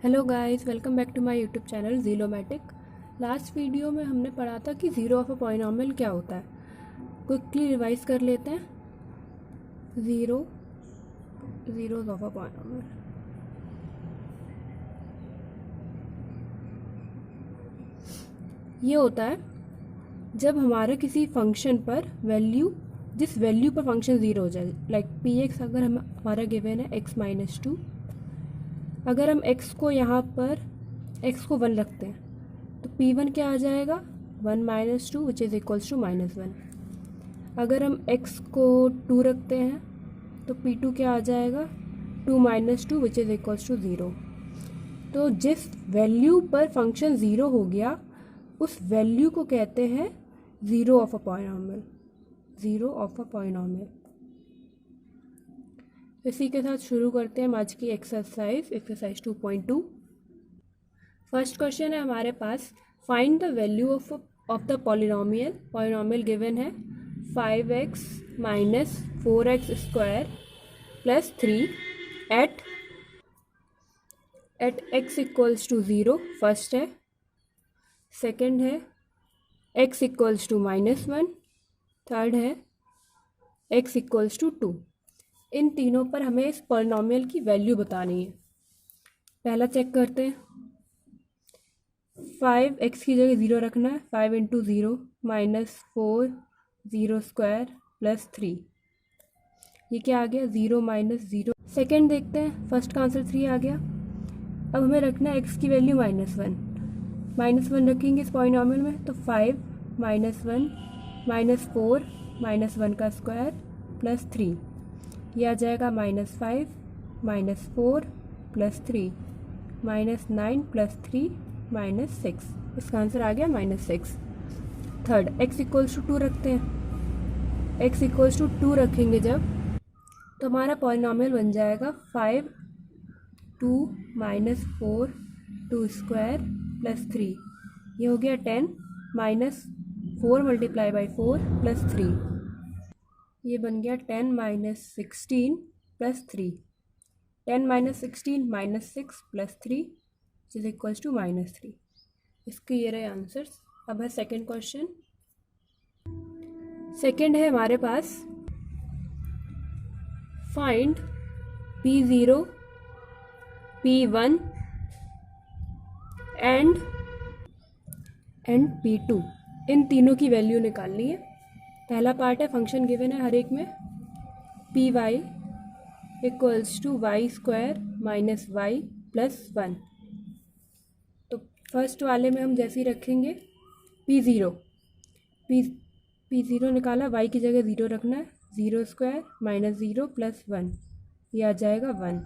Hello guys, welcome back to my YouTube channel ज़ीलोमैटिक। Last video में हमने पढ़ा था कि ज़ीरो ऑफ अ पॉलिनॉमियल क्या होता है। क्विकली रिवाइज कर लेते हैं। ज़ीरोज़ ऑफ अ पॉलिनॉमियल, ये होता है जब हमारे किसी फंक्शन पर जिस वैल्यू पर फंक्शन ज़ीरो हो जाए। लाइक पी एक्स अगर हमारा गिवन है x-2, अगर हम x को यहाँ पर x को 1 रखते हैं तो p1 क्या आ जाएगा 1-2 विच इज़ इक्वल्स टू -1। अगर हम x को 2 रखते हैं तो p2 क्या आ जाएगा 2-2 विच इज़ इक्वल्स टू 0। तो जिस वैल्यू पर फंक्शन ज़ीरो हो गया उस वैल्यू को कहते हैं ज़ीरो ऑफ अ पॉलिनॉमियल। इसी के साथ शुरू करते हैं आज की एक्सरसाइज 2.2। फर्स्ट क्वेश्चन है हमारे पास, find the value of the polynomial given है 5x minus 4x square plus 3 at x equals to 0। First है। सेकंड है x इक्वल्स टू -1। थर्ड है x इक्वल्स टू 2। इन तीनों पर हमें इस पॉलिनॉमियल की वैल्यू बतानी है। पहला चेक करते हैं। 5x की जगह 0 रखना है। 5 इंटू 0 -4 0 स्क्वायर प्लस 3, ये क्या आ गया 0 -0। सेकेंड देखते हैं। फर्स्ट का आंसर 3 आ गया। अब हमें रखना है x की वैल्यू -1 रखेंगे इस पॉलिनॉमियल में, तो 5 -1 -4 -1 का स्क्वायर प्लस 3, ये आ जाएगा -5 -4 प्लस 3 -9 प्लस 3 -6। इसका आंसर आ गया -6। थर्ड, x इक्वल्स टू 2 रखते हैं। x इक्वल्स टू 2 रखेंगे जब, तो हमारा पॉलिनॉमियल बन जाएगा 5 2 -4 2 स्क्वायर प्लस 3, ये हो गया 10 -4 मल्टीप्लाई बाई 4 प्लस 3, ये बन गया 10 -16 plus 3। 10 -16 -6 plus 3 is equals to -3। इसके ये रहे आंसर्स। अब है सेकेंड क्वेश्चन। सेकेंड है हमारे पास, find P0 P1 and P2, इन तीनों की वैल्यू निकालनी है। पहला पार्ट है, फंक्शन गिवन है हर एक में p y equals to y square minus y plus 1। तो फर्स्ट वाले में हम जैसे ही रखेंगे P0 निकाला, y की जगह 0 रखना है। 0 स्क्वायर -0 प्लस 1, ये आ जाएगा 1।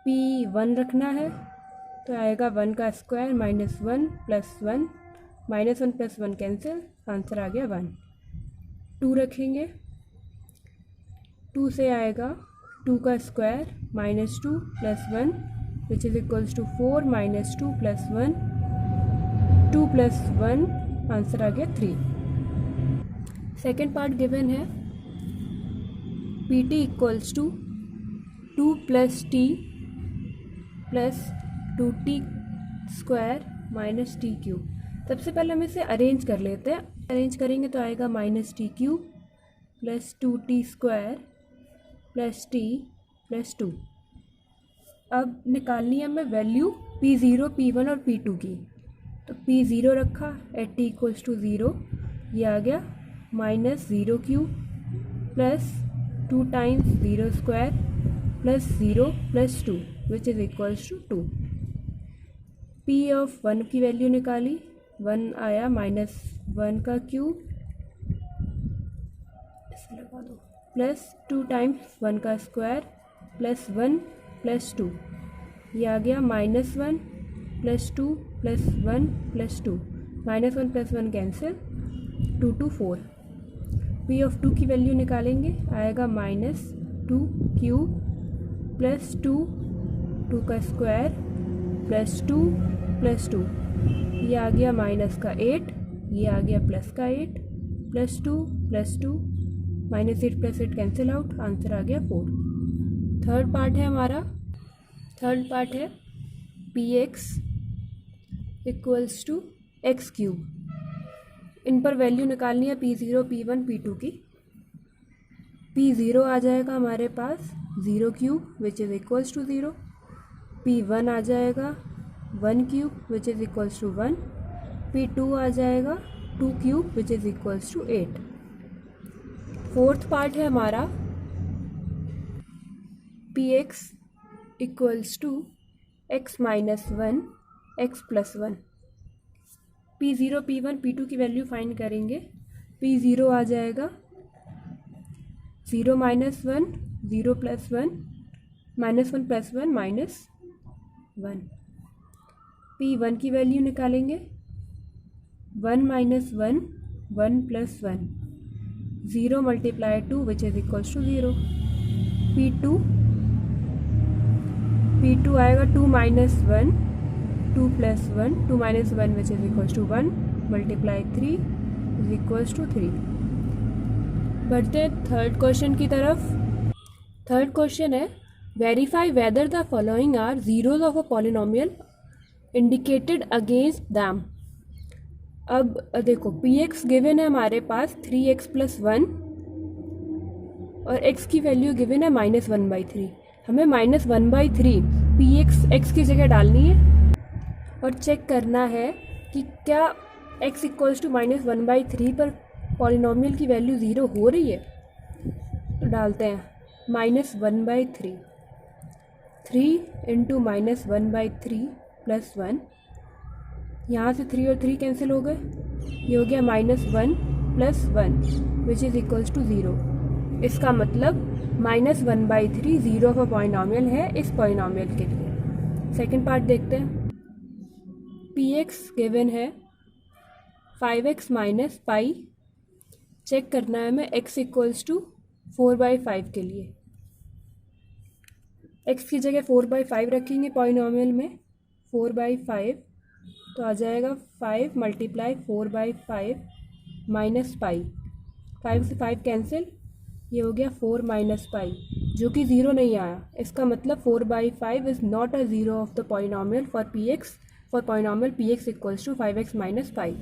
P1 रखना है तो आएगा 1 का square -1 plus 1, -1 plus 1 cancel, answer आ गया 1। 2 रखेंगे, 2 से आएगा 2 का square -2 plus 1 which is equals to 4 -2 plus 1, 2 plus 1, answer आ गया 3। सेकेंड पार्ट गिवन है PT equals to 2 plus t plus 2t square minus t cube. सबसे पहले हम इसे अरेंज कर लेते हैं। अरेंज करेंगे तो आएगा -t cube plus 2t square plus t plus 2। अब निकालनी है हमें वैल्यू P0 P1 और P2 की। तो P0 रखा एट t इक्वल्स टू 0, ये आ गया -0 cube plus 2 times 0 square plus 0 plus 2 which is equals to 2। P of 1 की वैल्यू निकाली, 1 आया -1 का क्यूब, इसे लगा दो, प्लस 2 टाइम्स 1 का स्क्वायर प्लस 1 प्लस 2, ये आ गया -1 plus 2 plus 1 plus 2, -1 plus 1 cancel, 2 to 4। P of 2 की वैल्यू निकालेंगे, आएगा -2 क्यूब प्लस 2 का स्क्वायर प्लस 2 प्लस 2, ये आ गया -8, ये आ गया +8 plus 2 -8 plus 8 cancel out, answer आ गया 4। थर्ड पार्ट है हमारा। थर्ड पार्ट है p x equals to x cube. इन पर वैल्यू निकालनी है P0, P1, P2 की। P0 आ जाएगा हमारे पास 0 cube which is equals to 0। P1 आ जाएगा 1 cube which is equals to 1। P2 आ जाएगा 2 cube which is equals to 8। Fourth part है हमारा p x equals to x minus 1 x plus 1। P0, P1, P2 की वैल्यू फाइंड करेंगे। P0 आ जाएगा 0 minus 1 0 plus 1 minus 1 plus 1 minus 1। P1 की value निकालेंगे 1 minus 1 1 plus 1 0 multiply 2 which is equals to 0। P2 आएगा 2 minus 1 2 plus 1 2 minus 1 which is equals to 1 multiply 3 is equals to 3। बढ़ते हैं third question की तरफ। थर्ड क्वेश्चन है verify whether the following are zeros of a polynomial indicated against them. अब देखो P x given है हमारे पास 3x प्लस 1 और x की वैल्यू गिवन है -1/3। हमें -1/3 पी एक्स की जगह डालनी है और चेक करना है कि क्या x इक्वल्स टू -1/3 पर पॉलिनोमियल की वैल्यू 0 हो रही है। तो डालते हैं -1/3 3 इंटू -1/3 प्लस 1। यहाँ से 3 और 3 कैंसिल हो गए, ये हो गया -1 plus 1 which is equals to 0। इसका मतलब -1/3 0 ऑफ अ पॉलिनोमियल है इस पॉलिनोमियल के लिए। सेकंड पार्ट देखते हैं। पी एक्स गिवन है 5x माइनस पाई। चेक करना है हमें x इक्वल्स टू 4/5 के लिए। x की जगह 4/5 रखेंगे पॉलिनोमियल में 4/5 तो आ जाएगा 5 मल्टीप्लाई 4/5 माइनस पाई। 5 से 5 कैंसिल, ये हो गया 4 माइनस पाई जो कि 0 नहीं आया। इसका मतलब 4/5 is not a zero of the polynomial for p x for polynomial p x equals to 5x minus pi.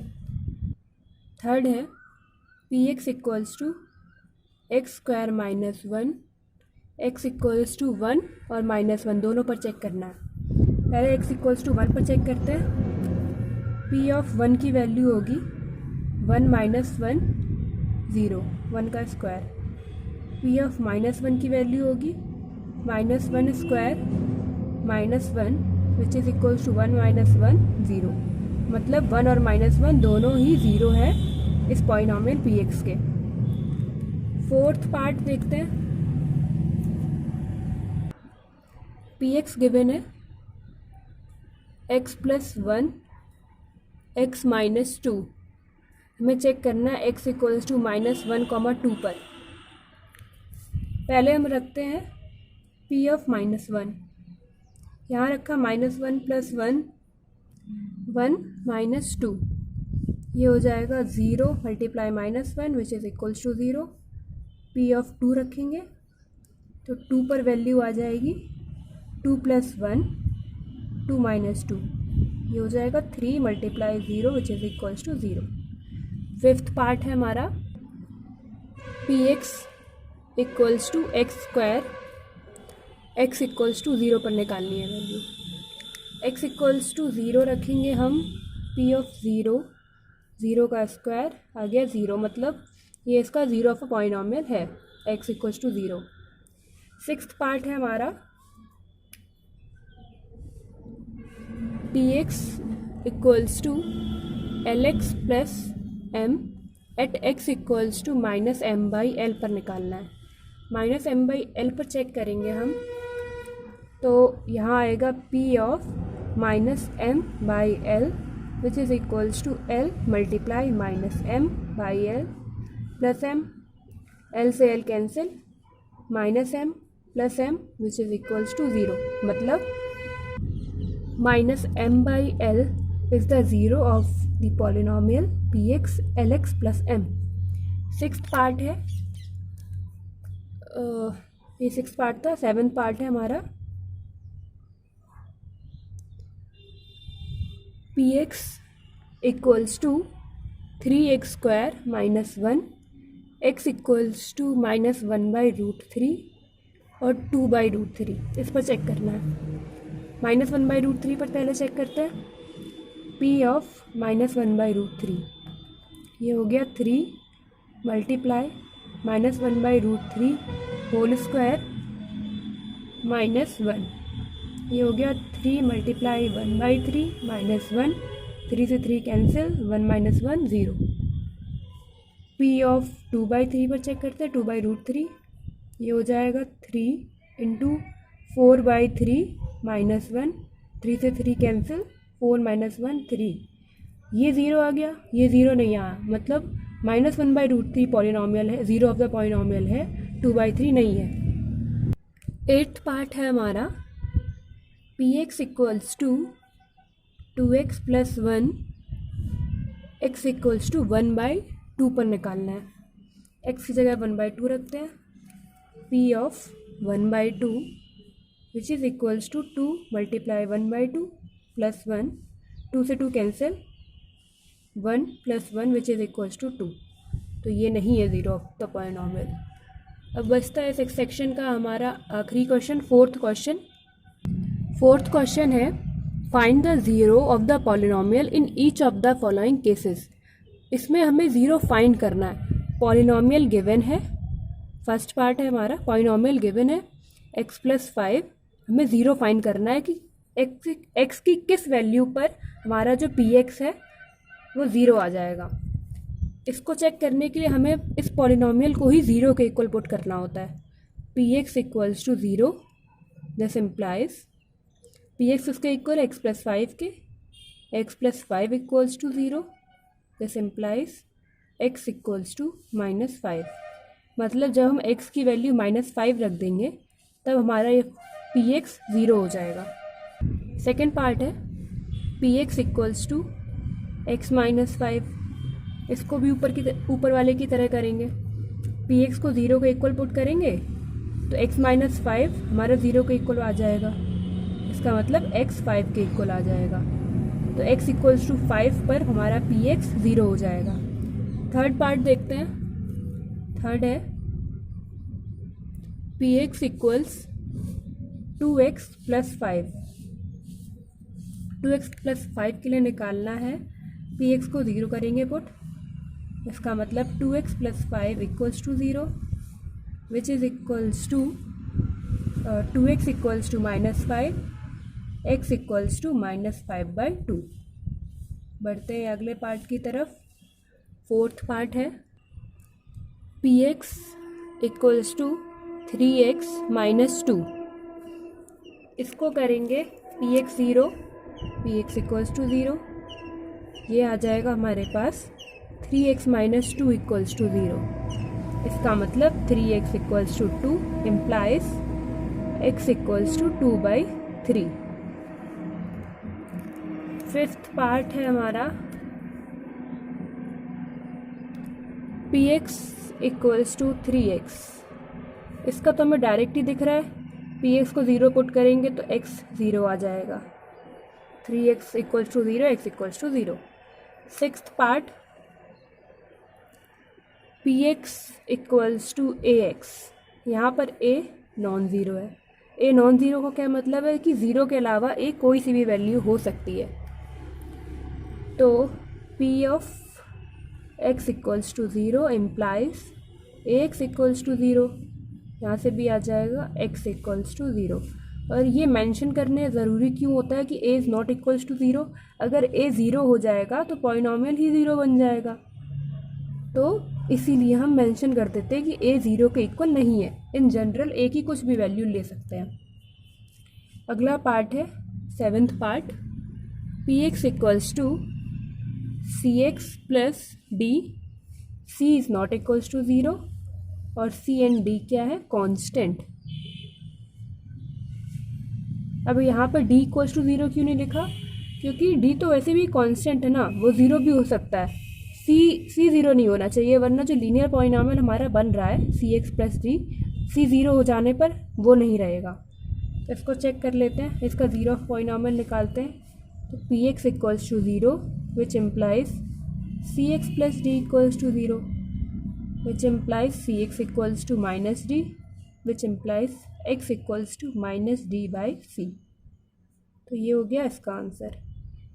Third है p x equals to x square minus 1 x equals to 1 और -1 दोनों पर चेक करना है। पहले x equals to 1 पर check करते हैं। p ऑफ 1 की वैल्यू होगी 1 माइनस 1 0 1 का स्क्वायर। p ऑफ -1 की वैल्यू होगी -1 square -1 which is equals to 1 minus 1 0। मतलब 1 और -1 दोनों ही 0 है इस पॉलिनोमियल पी एक्स के। फोर्थ पार्ट देखते हैं। पी एक्स गिवन है x प्लस 1 x माइनस 2। हमें चेक करना है x इक्वल्स टू -1, 2 पर। पहले हम रखते हैं p ऑफ -1। यहाँ रखा -1 प्लस 1 1 माइनस 2। ये हो जाएगा 0 multiply -1 which is equals to 0। p of 2 रखेंगे तो 2 पर वैल्यू आ जाएगी 2 प्लस 1 2 माइनस 2। ये हो जाएगा 3 multiply 0 which is equals to 0। Fifth part है हमारा p x equals to x square. X equals to 0 पर निकालनी है वैल्यू। एक्स इक्वल्स टू 0 रखेंगे हम। पी ऑफ 0 का स्क्वायर आ गया 0, मतलब ये इसका 0 ऑफ अ पॉलिनोमियल है x equals to 0। Sixth part है हमारा p x equals to l x plus m at x equals to -m/l पर निकालना है। -m/l पर चेक करेंगे हम तो यहाँ आएगा p of -m/l which is equals to l multiply -m/l plus m, l से l cancel -m plus m which is equals to 0। मतलब -m/l is the zero of the polynomial px lx plus m। Sixth part है, ये sixth part था। Seventh part है हमारा p x equals to 3x² minus 1, x equals to -1/√3 और 2/√3। इस पर check करना है। -1/√3 पर पहले चेक करते हैं। p ऑफ -1/√3, ये हो गया 3 मल्टीप्लाई -1/√3 होल स्क्वायर -1, ये हो गया 3 मल्टीप्लाई 1/3 -1, 3 से 3 कैंसिल, 1 - 1 0। p ऑफ 2/3 पर चेक करते हैं, 2/√3, ये हो जाएगा 3 × 4/3 -1, 3 से 3 कैंसिल, 4 - 1 3। ये 0 आ गया, ये 0 नहीं आया, मतलब -1/√3 पॉलिनॉमियल है, 0 ऑफ द पॉलिनॉमियल है, 2/3 नहीं है। 8th पार्ट है हमारा, p x equals to 2x + 1, x equals to 1/2 पर निकालना है। x की जगह 1/2 रखते हैं। p of 1/2 which is equals to 2 multiply 1/2 + 1, 2 से 2 cancel, 1 + 1 which is equals to 2। तो ये नहीं है 0 ऑफ द पॉलिनॉमियल। अब बचता है इस सेक्शन का हमारा आखिरी क्वेश्चन, फोर्थ क्वेश्चन है, find the zero of the polynomial in each of the following cases. इसमें हमें ज़ीरो फाइंड करना है। पॉलिनॉमियल गिवन है, फर्स्ट पार्ट है हमारा, पॉलिनॉमियल गिवन है x + 5, हमें ज़ीरो फाइंड करना है कि x की किस वैल्यू पर हमारा जो px है वो ज़ीरो आ जाएगा। इसको चेक करने के लिए हमें इस पॉलिनॉमियल को ही ज़ीरो के इक्वल पुट करना होता है। px equals to 0, this implies px उसके इक्वल x + 5 के, x + 5 equals to 0, this implies x equals to -5। मतलब जब हम x की वैल्यू -5 रख देंगे तब हमारा ये px 0 हो जाएगा। सेकेंड पार्ट है, px इक्वल्स टू x - 5, इसको भी ऊपर वाले की तरह करेंगे। px को 0 के इक्वल पुट करेंगे तो x - 5 हमारा 0 के इक्वल आ जाएगा, इसका मतलब x 5 के इक्वल आ जाएगा। तो x इक्वल्स टू 5 पर हमारा px 0 हो जाएगा। थर्ड पार्ट देखते हैं, थर्ड है px इक्वल्स 2x + 5, 2x + 5 के लिए निकालना है। px को 0 करेंगे पुट, इसका मतलब 2x + 5 equals to 0, which is equals to 2x equals to -5, x equals to -5/2। बढ़ते हैं अगले पार्ट की तरफ। फोर्थ पार्ट है, px इक्वल्स टू 3x - 2, इसको करेंगे px 0, px इक्वल्स टू 0, ये आ जाएगा हमारे पास 3x - 2 इक्वल्स टू 0। इसका मतलब 3x equals to 2 implies x equals to 2/3। Fifth part है हमारा, px इक्वल्स टू 3x, इसका तो हमें डायरेक्ट ही दिख रहा है, px को 0 पुट करेंगे तो x 0 आ जाएगा, 3x equals to 0, x equals to 0। Sixth part, px equals to ax, यहाँ पर a नॉन ज़ीरो है। a नॉन ज़ीरो का क्या मतलब है कि 0 के अलावा a कोई सी भी वैल्यू हो सकती है। तो p of x equals to 0 implies ax equals to 0, यहाँ से भी आ जाएगा x इक्वल्स टू 0। और ये मेंशन करने ज़रूरी क्यों होता है कि a is not equals to 0? अगर a 0 हो जाएगा तो पॉलिनॉमियल ही 0 बन जाएगा, तो इसीलिए हम मेंशन कर देते हैं कि a 0 के इक्वल नहीं है। इन जनरल a की कुछ भी वैल्यू ले सकते हैं। अगला पार्ट है seventh part, px equals to cx plus d, c is not equals to 0 और c एंड d क्या है? कांस्टेंट। अब यहाँ पर d इक्वल्स टू 0 क्यों नहीं लिखा? क्योंकि d तो वैसे भी कांस्टेंट है ना, वो 0 भी हो सकता है, c 0 नहीं होना चाहिए, वरना जो लीनियर पॉलिनॉमियल हमारा बन रहा है cx प्लस d, c 0 हो जाने पर वो नहीं रहेगा। तो इसको चेक कर लेते हैं, इसका 0 ऑफ पॉलिनॉमियल निकालते हैं। तो p x equals to zero which implies c x plus d equals to zero which implies c x equals to minus d which implies x equals to minus d by c. तो ये हो गया इसका answer.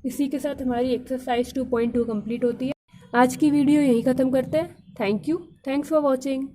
इसी के साथ हमारी exercise 2.2 complete होती है। आज की वीडियो यहीं ख़त्म करते हैं। Thank you, thanks for watching.